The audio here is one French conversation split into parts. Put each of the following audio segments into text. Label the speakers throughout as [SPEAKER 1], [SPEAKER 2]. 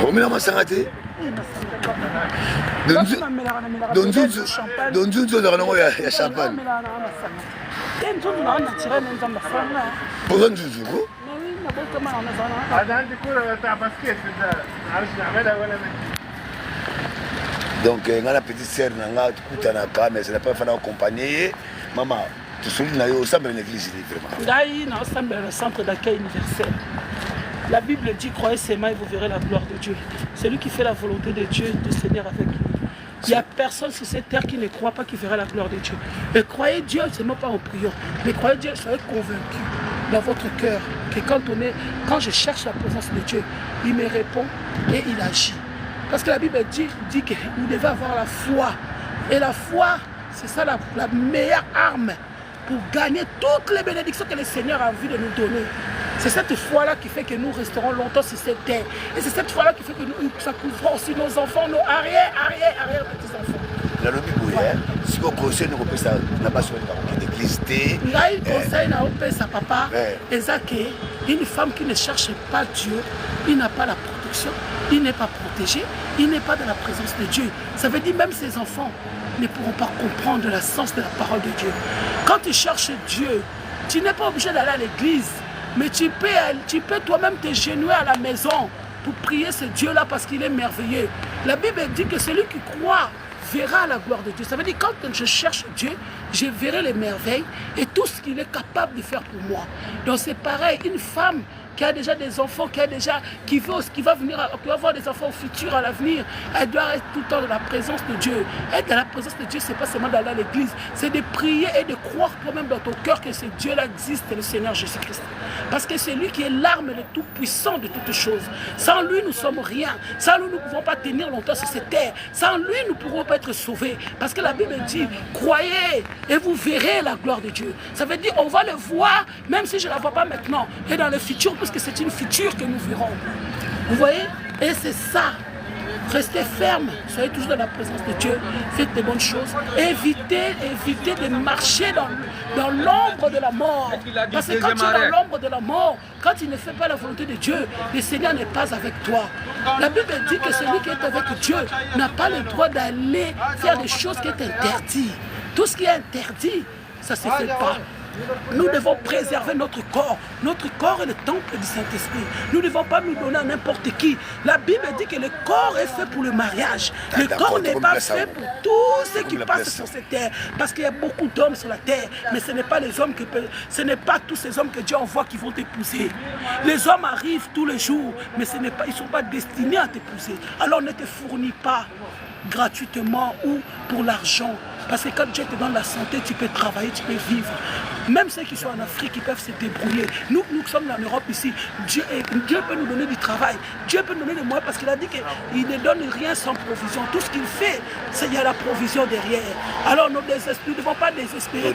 [SPEAKER 1] omela masanga te donzunzu ozaka nango ya champagne poza nzunzuko donc nga na petite sœur na nga tukutanaka mais c'est la première fois na accompagner ye mama tosoli na yo osambela na église ni vraiment
[SPEAKER 2] ngai naosambela le centre d'accueil universel. La Bible dit croyez seulement et vous verrez la gloire de Dieu. Celui qui fait la volonté de Dieu, du Seigneur avec lui. Il n'y a personne sur cette terre qui ne croit pas qu'il verra la gloire de Dieu. Et croyez Dieu seulement pas en priant, mais croyez Dieu, soyez convaincus dans votre cœur que quand je cherche la présence de Dieu, il me répond et il agit. Parce que la Bible dit que vous devez avoir la foi. Et la foi, c'est ça la meilleure arme pour gagner toutes les bénédictions que le Seigneur a envie de nous donner. C'est cette foi-là qui fait que nous resterons longtemps sur cette terre. Et c'est cette foi-là qui fait que nous couvrons aussi nos enfants, nos arrière-petits-enfants.
[SPEAKER 1] La lobby bouillère, si vous conseillez nous repère ça, n'a pas souvent d'église.
[SPEAKER 2] Là, il conseille à repère sa papa. Et ça une femme qui ne cherche pas Dieu, il n'a pas la protection, il n'est pas protégé, il n'est pas dans la présence de Dieu. Ça veut dire même ses enfants ne pourront pas comprendre le sens de la parole de Dieu. Quand tu cherches Dieu, tu n'es pas obligé d'aller à l'église. Mais tu peux toi-même te genouiller à la maison pour prier ce Dieu-là parce qu'il est merveilleux. La Bible dit que celui qui croit verra la gloire de Dieu. Ça veut dire que quand je cherche Dieu, je verrai les merveilles et tout ce qu'il est capable de faire pour moi. Donc c'est pareil, une femme qui a déjà des enfants, qui va avoir des enfants au futur, à l'avenir, elle doit être tout le temps dans la présence de Dieu. Être dans la présence de Dieu, c'est pas seulement d'aller à l'église, c'est de prier et de croire toi-même dans ton cœur que ce Dieu-là existe, le Seigneur Jésus-Christ. Parce que c'est lui qui est l'arme le tout puissant de toutes choses. Sans lui, nous sommes rien. Sans lui, nous ne pouvons pas tenir longtemps sur cette terre. Sans lui, nous ne pourrons pas être sauvés. Parce que la Bible dit, croyez et vous verrez la gloire de Dieu. Ça veut dire, on va le voir, même si je ne la vois pas maintenant, et dans le futur, parce que c'est une future que nous verrons. Vous voyez? Et c'est ça. Restez ferme, soyez toujours dans la présence de Dieu, faites des bonnes choses, évitez de marcher dans l'ombre de la mort. Parce que quand tu es dans l'ombre de la mort, quand tu ne fais pas la volonté de Dieu, le Seigneur n'est pas avec toi. La Bible dit que celui qui est avec Dieu n'a pas le droit d'aller faire des choses qui sont interdites. Tout ce qui est interdit, ça ne se fait pas. Nous devons préserver notre corps. Notre corps est le temple du Saint-Esprit. Nous ne devons pas nous donner à n'importe qui. La Bible dit que le corps est fait pour le mariage. Le corps n'est pas fait pour tous ceux qui passent sur cette terre. Parce qu'il y a beaucoup d'hommes sur la terre. Mais ce n'est pas les hommes ce n'est pas tous ces hommes que Dieu envoie qui vont t'épouser. Les hommes arrivent tous les jours, mais ils ne sont pas destinés à t'épouser. Alors ne te fournis pas gratuitement ou pour l'argent. Parce que quand Dieu te donne la santé, tu peux travailler, tu peux vivre. Même ceux qui sont en Afrique, ils peuvent se débrouiller. Nous sommes en Europe ici. Dieu peut nous donner du travail. Dieu peut nous donner des moyens parce qu'il a dit qu'il ne donne rien sans provision. Tout ce qu'il fait, il y a la provision derrière. Alors nous ne devons pas désespérer.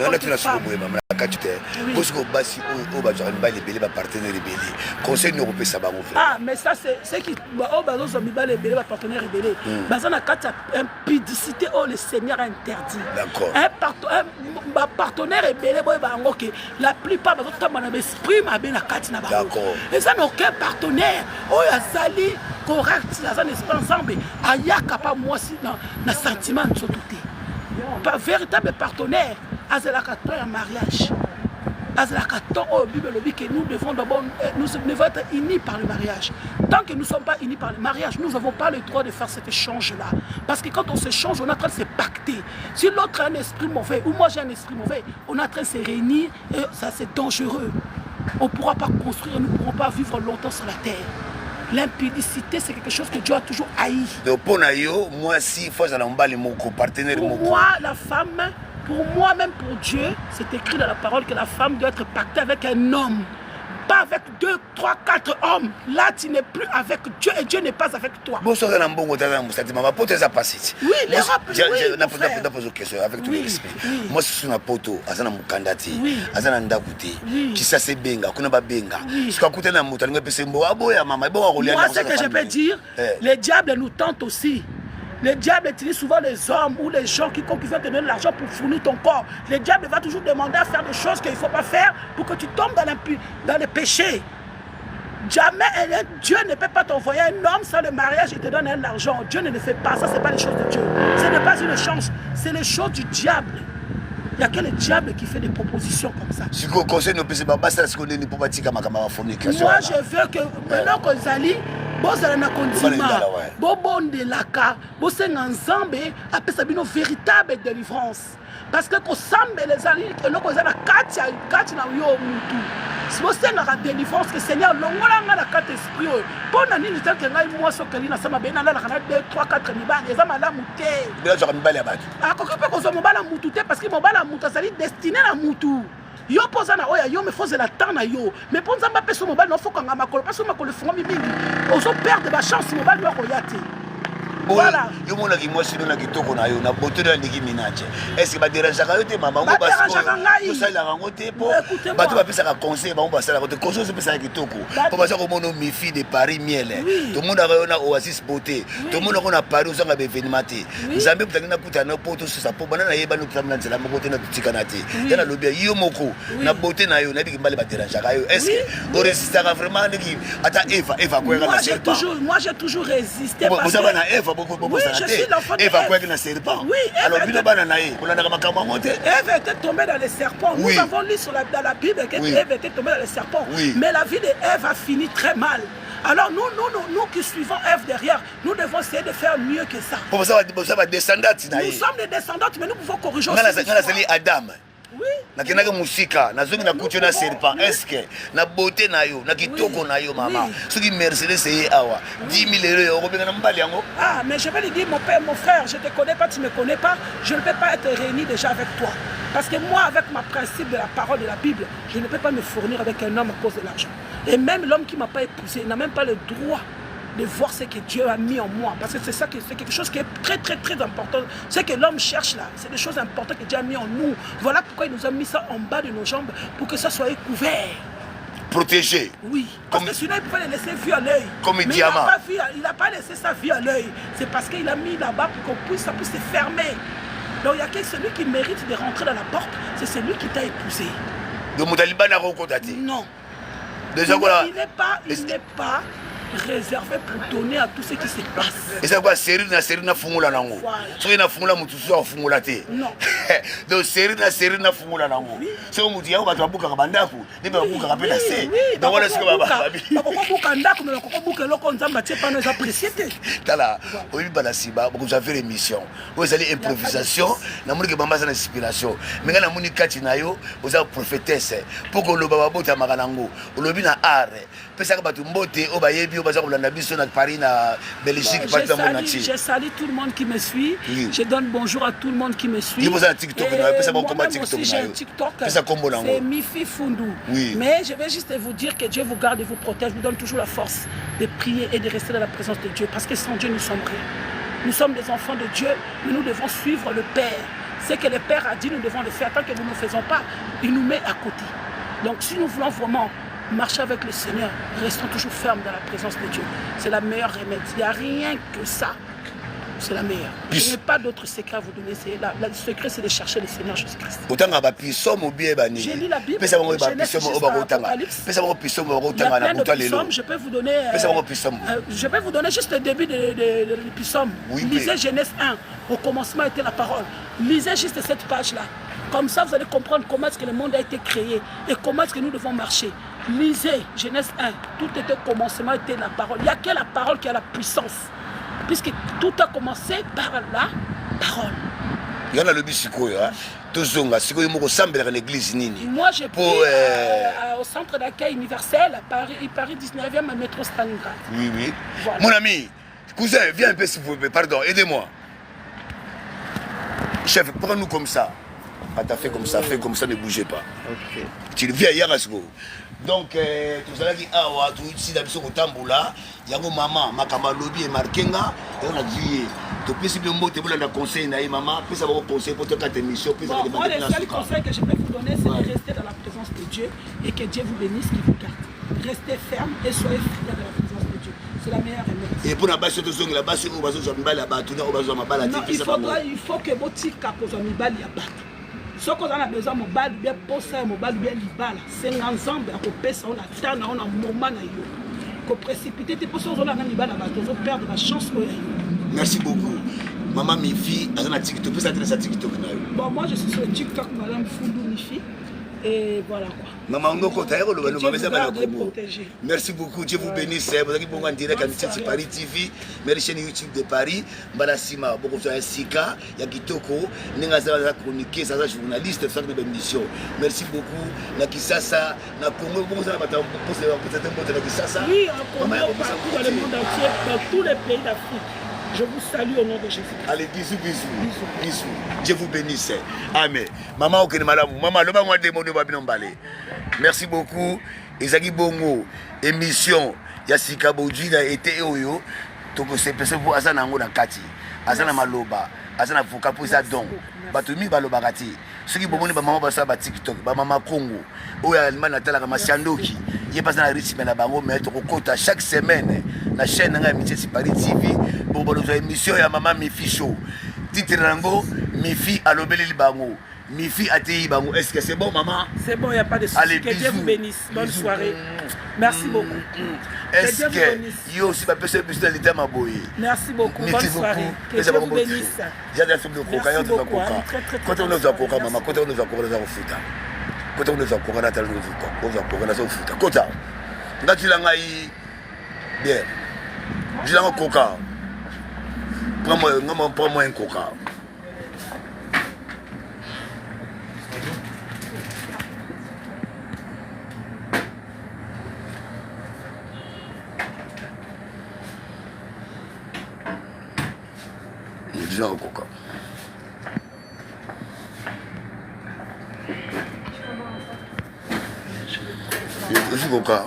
[SPEAKER 2] Ah, mais ça, c'est qui les partenaires rebellés. Impudicité, le Seigneur a interdit.
[SPEAKER 1] D'accord.
[SPEAKER 2] Un partenaire rebellé, la plupart de notre esprit m'a bien la carte.
[SPEAKER 1] D'accord.
[SPEAKER 2] Et ça n'a aucun partenaire. Oh, il y a Zali, correct, ça n'est pas ensemble. Il y a capable moi aussi dans le sentiment de sauter. Pas véritable partenaire, à un mariage. Nous devons d'abord être unis par le mariage. Tant que nous ne sommes pas unis par le mariage, nous n'avons pas le droit de faire cet échange-là. Parce que quand on s'échange, on est en train de se pacter. Si l'autre a un esprit mauvais, ou moi j'ai un esprit mauvais, on est en train de se réunir et ça c'est dangereux. On ne pourra pas construire, nous ne pourrons pas vivre longtemps sur la terre. L'impudicité, c'est quelque chose que Dieu a toujours haï.
[SPEAKER 1] Donc pour moi, si il faut mon partenaire,
[SPEAKER 2] pour moi, la femme, pour moi, même pour Dieu, c'est écrit dans la parole que la femme doit être pactée avec un homme. Pas avec 2, 3, 4 hommes. Là, tu n'es plus avec Dieu et Dieu n'est pas avec toi.
[SPEAKER 1] Oui, les avec tout le respect. Moi, je suis un poteau, je suis un candidati, je suis un ndakouti, qui ça c'est benga, qu'on a pas benga. Ce qu'on a na muta, nous peut moi, ce
[SPEAKER 2] que je peux dire, les diables nous tentent aussi. Le diable utilise souvent les hommes ou les gens qui veulent te donner de l'argent pour fournir ton corps. Le diable va toujours demander à faire des choses qu'il ne faut pas faire pour que tu tombes dans le péché. Jamais Dieu ne peut pas t'envoyer un homme sans le mariage, il te donne un argent. Dieu ne le fait pas, ça c'est pas les choses de Dieu. Ce n'est pas une chance, c'est les choses du diable. Il n'y a que le diable qui fait des propositions comme ça. Moi je veux que maintenant que Zali, bozala na kondima, bobondelaka, bosenga nzambe apesa bino véritable délivrance. Parce que kosambe les ali que nous kozala kati na yo mutu. Si vous avez la délivrance, que le Seigneur l'a la carte esprit. Pour nous, nous avons dit moi ce que nous avons dit, nous avons 2, 3, 4 niveaux. Nous avons la mouté. Nous avons dit parce que nous avons destiné à moutou. Yo posa na oya yo me faisait la temps na yo mais pour nzamba peso mobile no faut kanga makolo parce que makolo fonga mingi ozo perdre ba chance mobile yo koyate. Voilà. Yo mona ki moi sino na kitoko na yo na boto na ndiki minache. Est-ce que ba déranger ka yo te mama ngo ba so ça la rango te po ba to ba pesa ka conseil ba ngo ba sala ko te conseil se pesa kitoko po ba sa ko mono mi fille de Paris miel to mona ka yo na Oasis beauté to mona ko na Paris zo nga be événement te nzambe putangi na puta na poto sa po bana na yeba no tsamna nzela mo kote na tikana te yana lobi yo moko na beauté na yo na biki mbali ba déranger ka yo est-ce que o résister vraiment ndiki ata Eva ko nga na serpent moi j'ai toujours résisté parce que oui, je suis l'enfant de Ève. Oui, alors, Ève était tombée dans les serpents. Nous avons lu dans la Bible qu'Ève était tombée dans les serpents. Mais la vie d'Ève a fini très mal. Alors nous qui suivons Ève derrière, nous devons essayer de faire mieux que ça. Nous sommes des descendants, mais nous pouvons corriger aussi. Adam. Oui. Nakendaka musika nazoki na kucho na serpent est-ce que na beauté na yo na kitoko na yo mama soki Mercedes eye awa 10 000 euros okobenga na mbali yango. Ah mais je vais lui dire mon père mon frère je te connais pas tu me connais pas je ne peux pas être réuni déjà avec toi parce que moi avec ma principe de la parole de la Bible je ne peux pas me fournir avec un homme à cause de l'argent et même l'homme qui m'a pas épousé n'a même pas le droit de voir ce que Dieu a mis en moi. Parce que c'est ça, c'est quelque chose qui est très très très important. Ce que l'homme cherche là, c'est des choses importantes que Dieu a mis en nous. Voilà pourquoi il nous a mis ça en bas de nos jambes, pour que ça soit couvert. Protégé. Oui. Parce que sinon il pouvait le laisser vu à l'œil. Comme un diamant. Il n'a pas laissé ça vu à l'œil. C'est parce qu'il a mis là-bas pour qu'on puisse, ça puisse se fermer. Donc il y a que celui qui mérite de rentrer dans la porte, c'est celui qui t'a épousé. Donc non. Déjà, voilà. Il n'est pas réservé pour donner à tout ce qui se passe. Et c'est quoi série na fungula nango. Soki na fungula mutu so fungula te. Non. Donc série na fungula nango. C'est mutu ya ba buka ka bandako, ne ba buka ka pela se. Donc voilà ce que baba. Ba ko buka ndako mais ko buka loko nzamba tie pas nos appréciés. Tala, oyi bana siba, vous avez l'émission. Vous allez improvisation, na moni ke bamba sa inspiration. Mais na moni kati na yo, vous avez prophétesse. Pour que le baba bota makanango, lobi na art. Pesa ka batu mbote o ba yebi Paris, na Belgique, je salue tout le monde qui me suit. Je donne bonjour à tout le monde qui me suit. Moi-même aussi j'ai un TikTok. C'est Mifi Fundu. Mais je vais juste vous dire que Dieu vous garde et vous protège. Vous donne toujours la force de prier et de rester dans la présence de Dieu. Parce que sans Dieu, nous sommes rien. Nous sommes des enfants de Dieu, mais nous devons suivre le Père. Ce que le Père a dit, nous devons le faire. Tant que nous ne le faisons pas, il nous met à côté. Donc si nous voulons vraiment marcher avec le Seigneur, restons toujours fermes dans la présence de Dieu. C'est la meilleure remède. Il n'y a rien que ça. C'est la meilleure. Je n'ai pas d'autre secret à vous donner. Le secret, c'est de chercher le Seigneur Jésus-Christ. J'ai lu la Bible. Je peux vous donner. Je peux vous donner juste le début de l'Épissome. Lisez Genèse 1. Au commencement était la parole. Lisez juste cette page-là. Comme ça, vous allez comprendre comment est-ce que le monde a été créé et comment est-ce que nous devons marcher. Lisez Genèse 1, tout était au commencement, était la parole. Il n'y a que la parole qui a la puissance. Puisque tout a commencé par la parole. Il y en a le bisiko, l'église Nini. Moi, j'ai pris au centre d'accueil universel, à Paris 19e, à métro Stalingrad. Oui, oui. Voilà. Mon ami, cousin, viens un peu s'il vous plaît, pardon, aidez-moi. Chef, prends-nous comme ça. Quand tu as fait comme ça, ne bougez pas. Ok. Tu viens hier à ce go. Donc, tout ça, tu ici dans le tamboula, il y a un maman, ma lobby et marquenga, et on a dit, tu peux simplement monter pour le conseil, maman, puis ça va vous conseiller pour toute émission. Moi, le seul conseil que je peux vous donner, c'est de rester dans la présence de Dieu et que Dieu vous bénisse, qu'il vous garde. Restez ferme et soyez fidèles dans la présence de Dieu. C'est la meilleure remède. Et pour la base, il faut que votre tika pose un ibali à battre. Ce qu'on a besoin de mobile, bien poser mobile, bien libala. C'est un ensemble à repérer, on a fait un moment. précipité, tu peux perdre la chance.
[SPEAKER 1] Merci beaucoup. Maman Mifi, TikTok,
[SPEAKER 2] bon, moi je suis sur TikTok, Madame Foudou Mifi. Et voilà quoi.
[SPEAKER 1] Maman, merci beaucoup, Dieu vous bénisse. Vous avez bon en direct à Paris TV, mais chaîne YouTube de Paris. Mbalassima, beaucoup de Sika, Yakitoko, Nengaza chroniquer, ça journaliste, ça de émission. Merci beaucoup. Nakisasa, na Congo, beaucoup ça va pour cette bonne Nakisasa.
[SPEAKER 2] Oui, en Congo, partout dans le monde entier, dans tous les pays d'Afrique. Je vous salue au nom de Jésus.
[SPEAKER 1] Allez, bisous, bisous. Bisous. Dieu vous bénisse. Amen. Maman, ok, madame. Maman, le bas, moi, démon, merci beaucoup. Ezaki Bongo, émission, Yassika Bodji, a été Oyo. Donc, c'est parce que vous avez un Kati, Azana Maloba, Azana Fouka pour ça donc. Batumi Balobagati. Ceux qui bomoni maman basa ba TikTok, ba maman Congo. Oya Allemagne natala kama Siandoki. Il passe dans la rythme na bango mais to kota chaque semaine na chaîne nga Amitié sur Paris TV pour bolozo émission ya maman Mifi Show. Titre rango Mifi alobeli bango. Mifi atei bango. Est-ce que c'est bon maman?
[SPEAKER 2] C'est bon, il n'y a pas de souci.
[SPEAKER 1] Allez,
[SPEAKER 2] que Dieu vous bénisse. Bonne soirée. Merci beaucoup.
[SPEAKER 1] Est-ce que yo aussi pas personne plus dans l'état maboye?
[SPEAKER 2] Merci beaucoup. Bonne soirée. Que Dieu vous bénisse.
[SPEAKER 1] J'ai des films de coca, il y a des coca. Quand on nous a coca, maman, quand on nous a coca, nous avons foutu. Quand on nous a coca, nous avons foutu. On nous a coca, nous avons foutu. Quand on tu l'as bien. Je l'ai coca. Prends-moi un coca. Je vais coca. Je suis coca.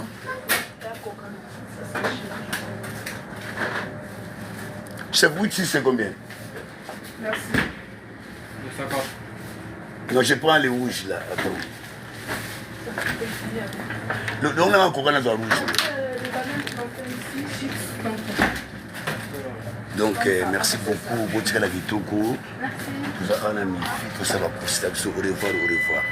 [SPEAKER 1] Chef Bouti, c'est combien?
[SPEAKER 2] Merci.
[SPEAKER 1] Non, je prends les rouges là. Attends. On a un coca dans le rouge. Donc, merci beaucoup. Vous tirez la vidéo. Tout ça, on a mis. Tout ça va poster. Au revoir, au revoir.